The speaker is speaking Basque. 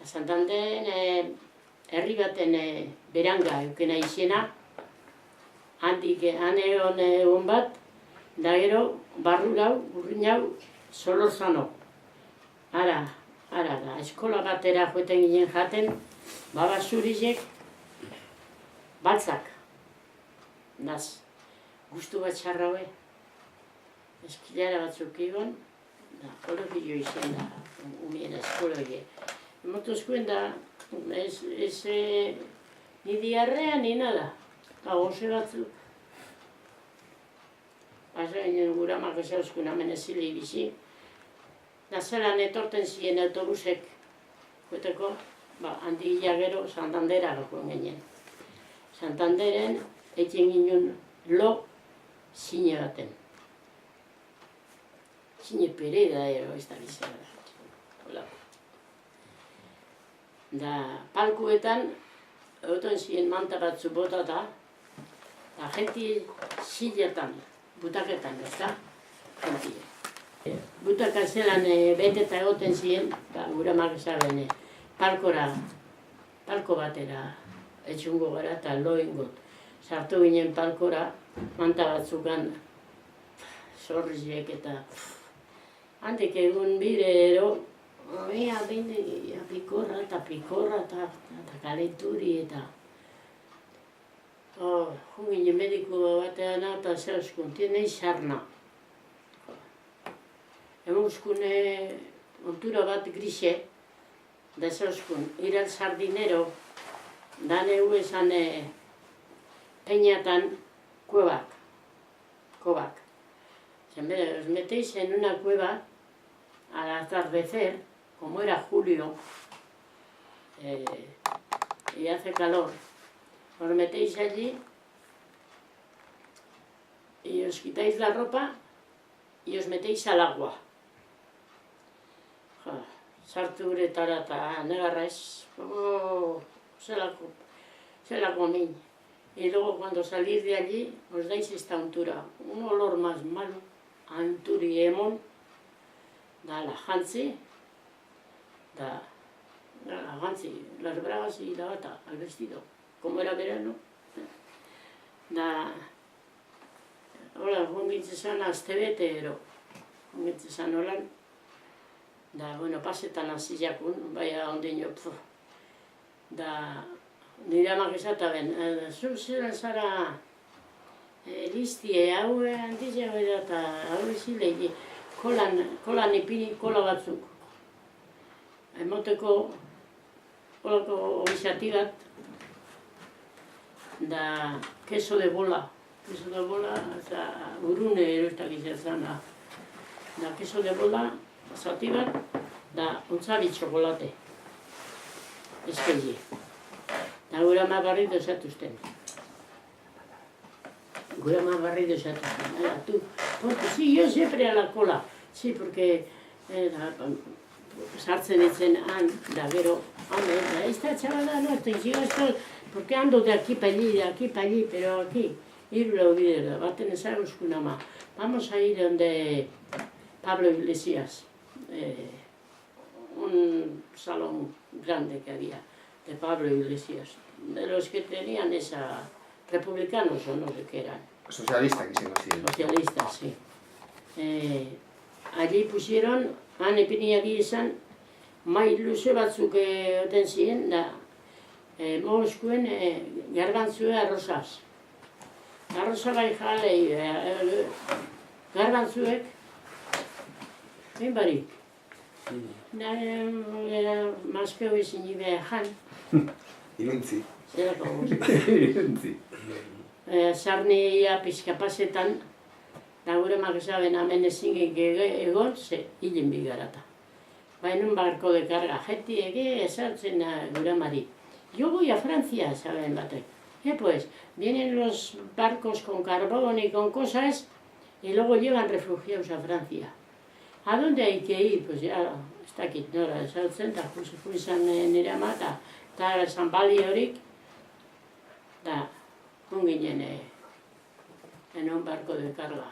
Santanderen herri baten beranga eukena izena, handik egon bat, da gero barru hau, urrin hau, Solorzano. Ara, da, eskola batera joeten ginen jaten, babasurizek, baltzak. Naz, guztu bat txarra hoe, eskilara batzuk egon, da, kologio izen da, umien eskologie. Emotuzkoen da, ez ni diarrea ni nada, goze batzuk. Pasa ginen gura magazauskun hemen ezile ibizi, da zelan etorten ziren autobusek, joeteko, handi gila gero Santandera gakoen ginen. Santanderen egin ginen lo zine baten. Zine Pereda ero, ez da bizera. Da palkuetan, egoten ziren manta batzu botata, da jenti ziletan, butaketan, ez da, jenti. Butaka zelan beteta egoten ziren, gura magazaren palko batera etxungo gara eta lo ingot. Sartu ginen palkora, manta batzukan, zorriziek eta handik egun bire ero, pikorra eta kalenturi eta junginen mediko batean eta zeuskun, tiene sarna. Emuzkun ontura bat grise, da zeuskun, iral sardinero, da neu esan peñatan kuebak. Os metéis en una cueva al atardecer, como era julio, y hace calor, os metéis allí y os quitáis la ropa y os metéis al agua. Sartu uretara eta negarra ez, zelako min. Y luego cuando salís de allí os dais esta untura, un olor más malo, anturi emon, da la jantzi, las bragas y la bata, al vestido, como era verano. Da, hola, gongitzezan aztebete ero, gongitzezan holan, da, bueno, pasetan aziakun, baina ondino, da, nire amak esata ben, zu zelan zara listie, hau handizia bera eta hau ezilegi, kolan ipini kola batzuk. Emoteko kolako obizati bat, da, queso de bola, eta urune erostak izan da. Da, queso de bola, zati bat, da, ontzari txokolate, eskegi. Da, gura ma barri dozatuzten. Tú, porque sí, yo siempre a la cola. Sí, porque sartzen etzen han, da gero, esta chavala no, porque ando de aquí para allí, pero aquí, irlo bidera, baten ezaguskun ama. Vamos a ir donde Pablo Iglesias, un salón grande que había, de Pablo Iglesias, de los que tenían esa, republicanos o no sé qué eran. Socialista, quisimos decir. Socialistas, sí. Allí pusieron, han epiniagi izan, mai luze batzuk oten ziren, da, Moskuen garbantzue arrozaz. Arroza bai jalei, garbantzuek, egin barik. Da, mazkeu izin nire jan. Iruntzi. Zerako guz. Iruntzi. Sarnia pixka pasetan, da gure magazaben hemen ezin egon, ze hilen bigarata. Baina un barco de carga, jeti ege esartzen gure mari. Yo voy a Francia, saben batek. Pues, vienen los barcos con carbón y con cosas, y luego llevan refugiados a Francia. ¿A dónde hay que ir? Pues ya, ez dakit nora, esartzen, eta juizan nire amata, eta San Bali horik, da, un ginen en un barco de carga.